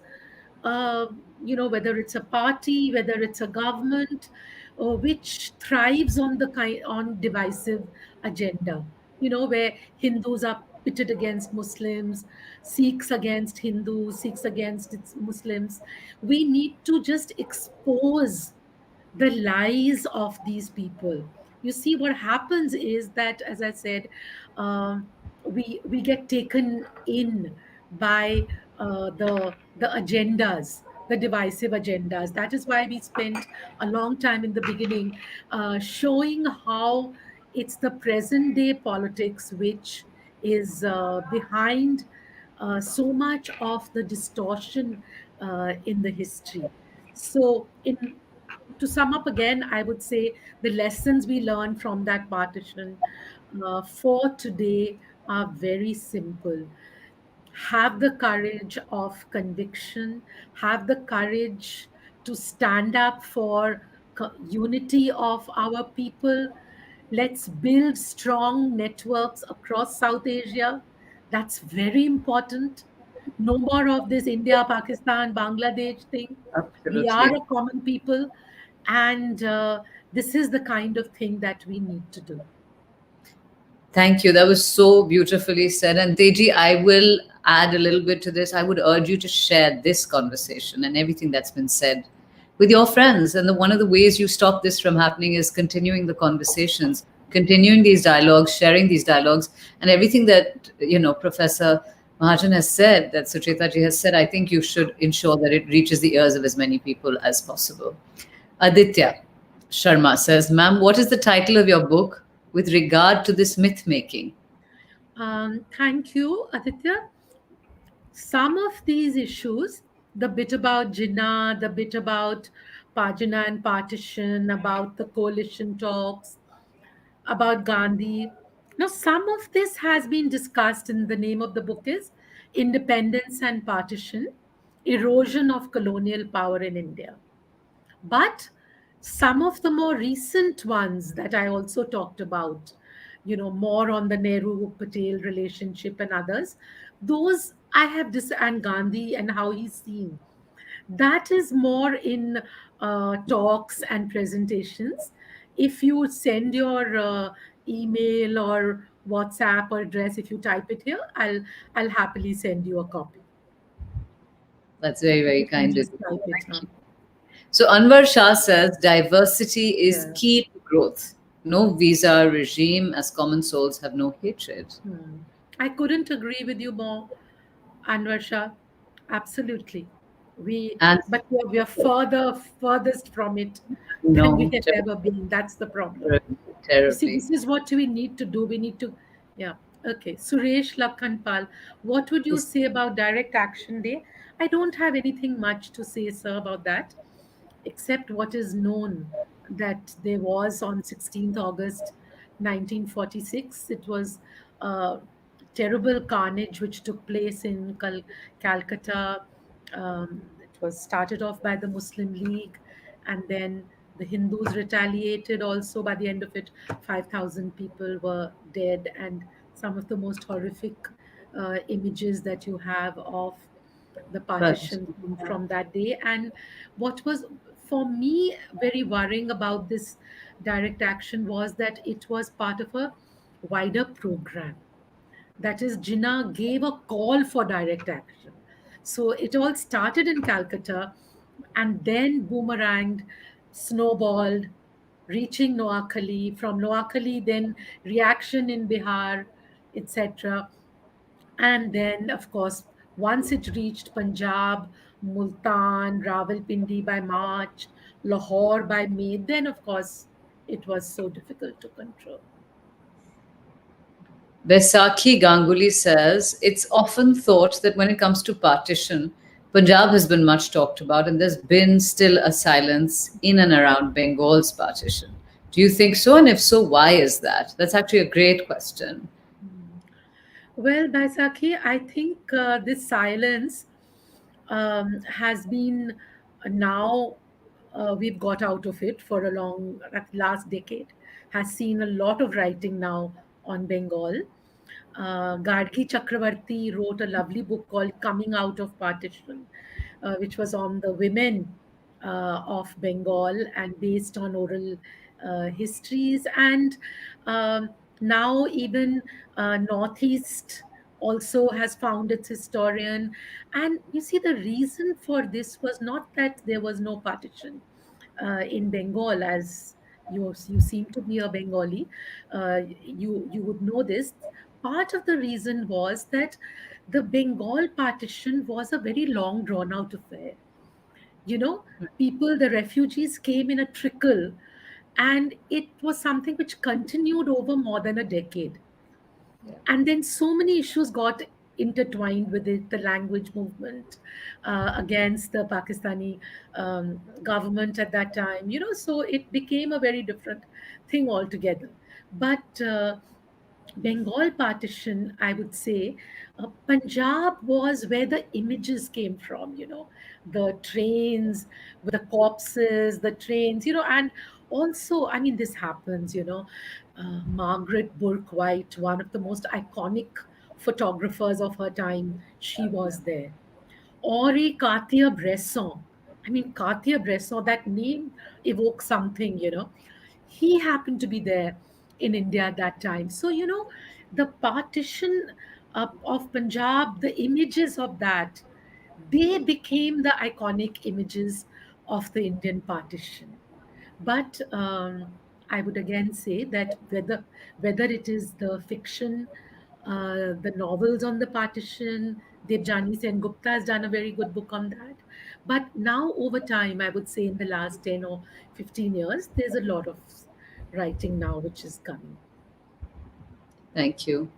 uh, whether it's a party, whether it's a government, which thrives on on divisive agenda. Where Hindus are pitted against Muslims, Sikhs against Hindus, Sikhs against Muslims. We need to just expose the lies of these people. you see what happens is that, as I said, we get taken in by the agendas, the divisive agendas. That is why we spent a long time in the beginning showing how it's the present day politics which is behind so much of the distortion in the history. So, to sum up again, I would say the lessons we learned from that partition for today are very simple. Have the courage of conviction, have the courage to stand up for unity of our people. Let's build strong networks across South Asia. That's very important. No more of this India, Pakistan, Bangladesh thing. We are Absolutely. a common people, and this is the kind of thing that we need to do. Thank you. That was so beautifully said. And Teji, I will add a little bit to this. I would urge you to share this conversation and everything that's been said with your friends. And one of the ways you stop this from happening is continuing the conversations, continuing these dialogues, sharing these dialogues, and everything that Professor Mahajan has said, that Sucheta ji has said. I think you should ensure that it reaches the ears of as many people as possible. Aditya Sharma says, "Ma'am, what is the title of your book with regard to this myth making?" Thank you, Aditya. Some of these issues, the bit about Jinnah, the bit about Pajana and partition, about the coalition talks, about Gandhi. Now, some of this has been discussed, and the name of the book is Independence and Partition: Erosion of Colonial Power in India. But some of the more recent ones that I also talked about, more on the Nehru Patel relationship and others, those I have and Gandhi and how he's seen. That is more in talks and presentations. If you send your email or WhatsApp or address, if you type it here, I'll happily send you a copy. That's very, very You can kind of just you. type it. Thank you. So Anwar Shah says diversity is Yeah. key to growth. No visa regime, as common souls have no hatred. Hmm. I couldn't agree with you more, Anwar Shah. Absolutely. And But we are furthest from it than we no, have ever been. That's the problem. terribly, You see, terribly. this is what we need to do. We need to, yeah. Okay. Suresh Lakhanpal, what would you Yes. say about Direct Action Day? I don't have anything much to say, sir, about that, except what is known that there was on 16th August 1946. It was terrible carnage which took place in Calcutta. It was started off by the Muslim League, and then the Hindus retaliated also. By the end of it, 5,000 people were dead, and some of the most horrific images that you have of the But partition from that day. And what was for me very worrying about this direct action was that it was part of a wider program. That is, Jinnah gave a call for direct action. So it all started in Calcutta and then boomeranged, snowballed, reaching Noakhali. From Noakhali, then reaction in Bihar, etc. And then, of course, once it reached Punjab, Multan, Rawalpindi by March, Lahore by May, then, of course, it was so difficult to control. Besakhi Ganguly says it's often thought that when it comes to partition, Punjab has been much talked about, and there's been still a silence in and around Bengal's partition. Do you think so? And if so, why is that? That's actually a great question. Well, Baisakhi, I think this silence has been now we've got out of it for a last decade, has seen a lot of writing now on Bengal. Gargi Chakravarti wrote a lovely book called Coming Out of Partition, which was on the women of Bengal and based on oral histories. And now, even Northeast also has found its historian. And you see, the reason for this was not that there was no partition in Bengal, as you seem to be a Bengali. You would know this. Part of the reason was that the Bengal partition was a very long drawn out affair. You know, people, the refugees came in a trickle, and it was something which continued over more than a decade. Yeah. And then so many issues got intertwined with it, the language movement against the Pakistani government at that time, so it became a very different thing altogether. But Bengal partition, I would say, Punjab was where the images came from, the trains with the corpses, the trains, and also, I mean, this happens, Margaret Bourke-White, one of the most iconic photographers of her time, she was there. Henri Cartier-Bresson. I mean, Cartier-Bresson, that name evokes something, He happened to be there in India at that time. So, the partition of Punjab, the images of that, they became the iconic images of the Indian partition. But I would again say that whether it is the fiction, the novels on the partition, Debjani Sen Gupta has done a very good book on that. But now, over time, I would say in the last 10 or 15 years, there's a lot of writing now which is coming. Thank you.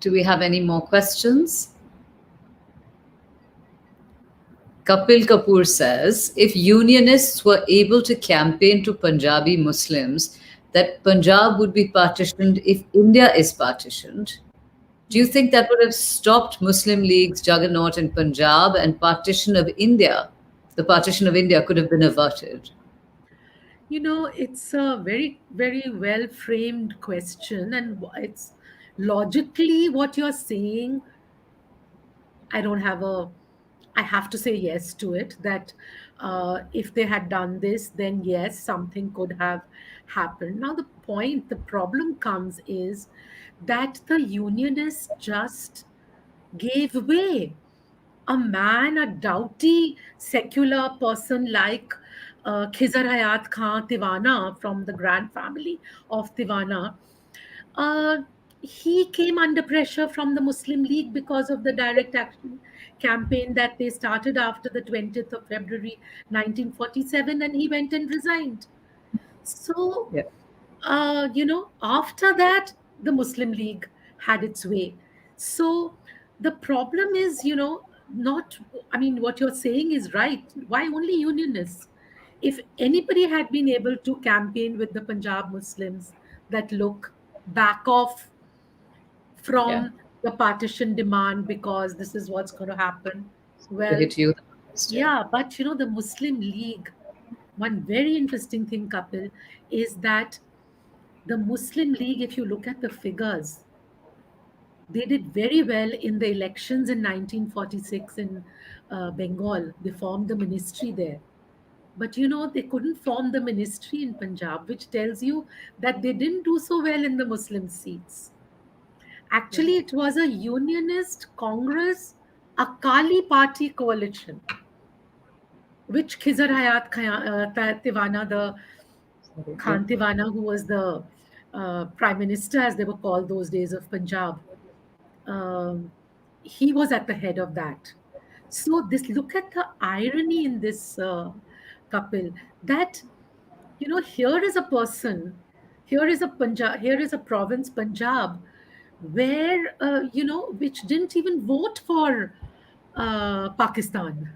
Do we have any more questions? Kapil Kapoor says, if unionists were able to campaign to Punjabi Muslims that Punjab would be partitioned if India is partitioned, do you think that would have stopped Muslim League's juggernaut in Punjab and partition of India? The partition of India could have been averted. It's a very, very well framed question, and it's logically what you're saying. I don't have a, I have to say yes to it that if they had done this, then yes, something could have happened. Now, the problem comes is that the unionists just gave way. A man, a doughty secular person like Khizar Hayat Khan Tiwana from the grand family of Tiwana, uh, he came under pressure from the Muslim League because of the direct action campaign that they started after the 20th of February 1947, and he went and resigned. So, Yeah. after that, the Muslim League had its way. So the problem is, not, I mean, what you're saying is right. Why only unionists? If anybody had been able to campaign with the Punjab Muslims that look, back off Yeah. from the partition demand because this is what's going to happen. To Well, hit you the most, yeah. yeah, but the Muslim League, one very interesting thing, Kapil, is that the Muslim League, if you look at the figures, they did very well in the elections in 1946 in Bengal. They formed the ministry there. But they couldn't form the ministry in Punjab, which tells you that they didn't do so well in the Muslim seats. Yeah. Actually, it was a unionist Congress, Akali Party coalition, which Khizar Hayat Tiwana, the Sorry, yeah. Khan Tiwana, who was the prime minister, as they were called those days of Punjab, um, he was at the head of that. So this, look at the irony in this, Kapil, that here is a person, here is a province, Punjab, where which didn't even vote for Pakistan,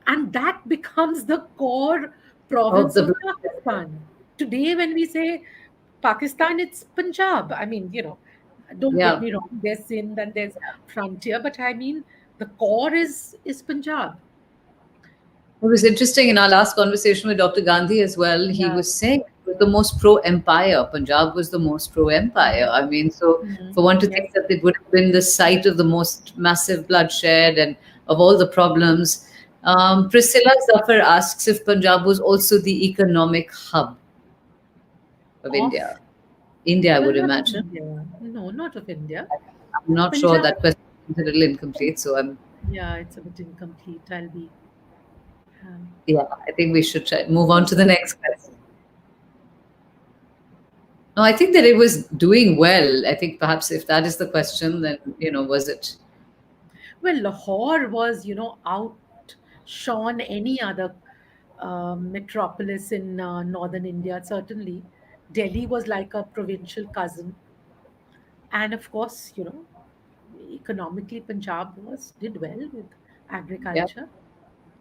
and that becomes the core Of province the of Pakistan. Today, when we say Pakistan, it's Punjab. I mean, don't get yeah. me wrong, there's Sindh and there's frontier, but I mean, the core is Punjab. It was interesting in our last conversation with Dr. Gandhi as well. He Yeah. was saying it was the most pro empire. Punjab was the most pro empire. I mean, so Mhm. for one to Yes. think that it would have been the site of the most massive bloodshed and of all the problems. Priscilla Zafar asks if Punjab was also the economic hub of Of, India. India, I well, would not of imagine. India. No, not of India. I'm not sure Punjab, that question is a little incomplete. So yeah, it's a bit incomplete. I'll be. yeah, I think we should move on to the next question. No, I think that it was doing well. I think perhaps if that is the question, then, was it? Well, Lahore was, outshone any other metropolis in northern India, certainly. Delhi was like a provincial cousin. And of course, economically, Punjab did well with Yeah. agriculture.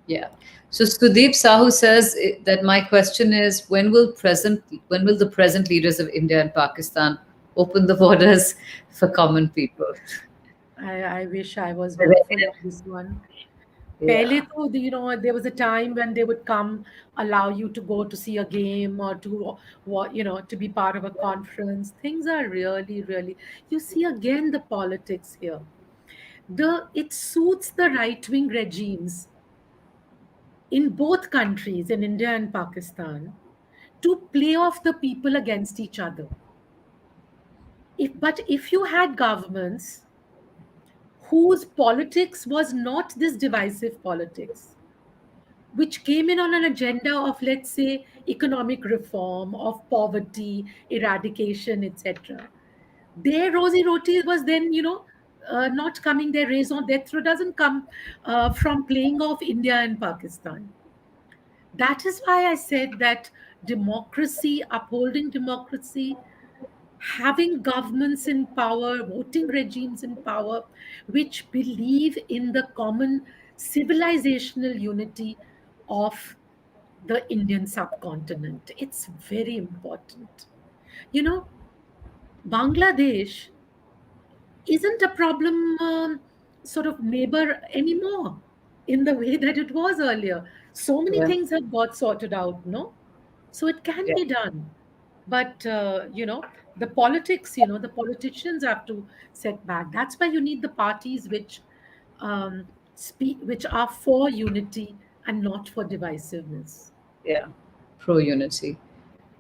Yeah. So Sudeep Sahu says that my question is, when will the present leaders of India and Pakistan open the borders for common people? I wish I was hopeful on this one. Pehle Yeah. to, there was a time when they would come, allow you to go to see a game or to be part of a conference. Things are really, really. You see again the politics here. It suits the right wing regimes in both countries, in India and Pakistan, to play off the people against each other. But if you had governments whose politics was not this divisive politics, which came in on an agenda of, let's say, economic reform, of poverty, eradication, etc. Their rosy roti was then, not coming, their raison d'etre doesn't come from playing off India and Pakistan. That is why I said that democracy, upholding democracy, having governments in power, voting regimes in power, which believe in the common civilizational unity of the Indian subcontinent. It's very important. You know, Bangladesh isn't a problem sort of neighbor anymore in the way that it was earlier. So many Yeah. things have got sorted out, no? So it can Yeah. be done. But, the politics, the politicians have to set back. That's why you need the parties which which are for unity and not for divisiveness, Yeah. Pro unity.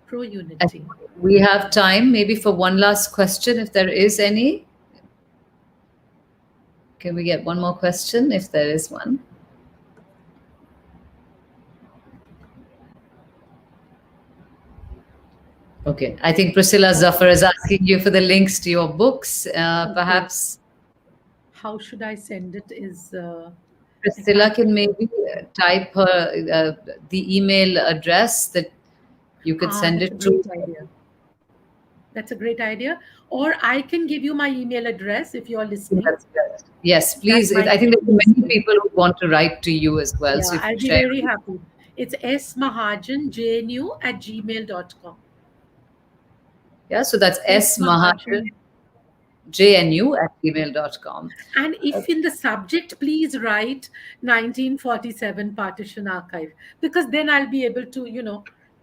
pro I think unity. we have time maybe for one last question, if there is any. Can we get one more question if there is one? Okay. I think Priscilla Zafar is asking you for the links to your books. Okay. Perhaps How should I send it? Is if Priscilla I can maybe type her the email address that you could send that's a it to. great idea. That's a great idea. Or I can give you my email address if you're listening. That's good. Yes, That please. I might think be there are many easier. people who want to write to you as well. Yeah, So if you I'll be share, very happy. It's smahajanjnu@gmail.com. yeah. So that's S S Mahajan Mahajan. JNU@gmail.com. And if in the subject, please write 1947 Partition Archive, because then I'll be able to,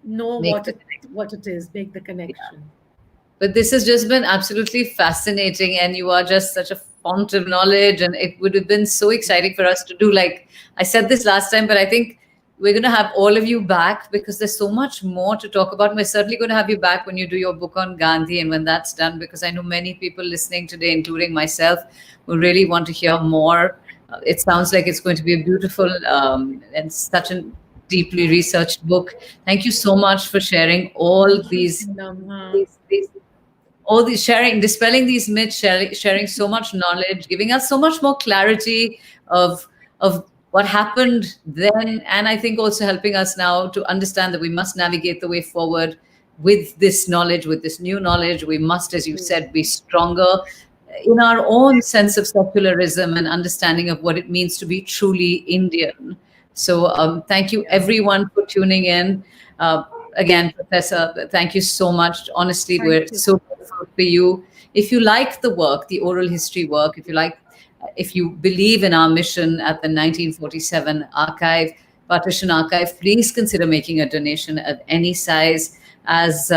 know Make what the it connection. what it is, make the Yeah. connection. But this has just been absolutely fascinating, and you are just such a font of knowledge. And it would have been so exciting for us to do. Like I said this last time, but I think we're going to have all of you back because there's so much more to talk about. And we're certainly going to have you back when you do your book on Gandhi and when that's done, because I know many people listening today, including myself, who really want to hear more. It sounds like it's going to be a beautiful and such a deeply researched book. Thank you so much for sharing all Thank you, these Sonam. these all these sharing, dispelling these myths, sharing so much knowledge, giving us so much more clarity of what happened then, and I think also helping us now to understand that we must navigate the way forward with this knowledge, with this new knowledge. We must, as you said, be stronger in our own sense of secularism and understanding of what it means to be truly Indian. So thank you Yeah. everyone for tuning in. Uh, Again, Professor, thank you so much. Honestly, Thank we're you. so grateful for you. If you like the work, the oral history work, if you believe in our mission at the 1947 archive, Partition Archive, please consider making a donation of any size. As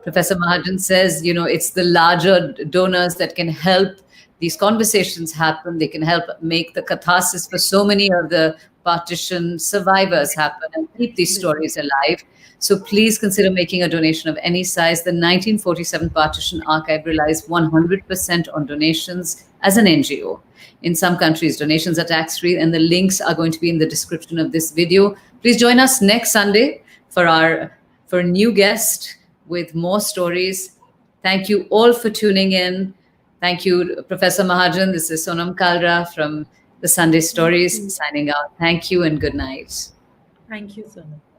Professor Mahajan says, it's the larger donors that can help these conversations happen. They can help make the catharsis for so many of the partition survivors happen and keep these Absolutely. stories alive. So please consider making a donation of any size. The 1947 Partition Archive relies 100% on donations as an NGO. In some countries, donations are tax-free, and the links are going to be in the description of this video. Please join us next Sunday for a new guest, with more stories. Thank you all for tuning in. Thank you, Professor Mahajan. This is Sonam Kalra from the Sunday Thank Stories you. signing out. Thank you and good night. Thank you so much.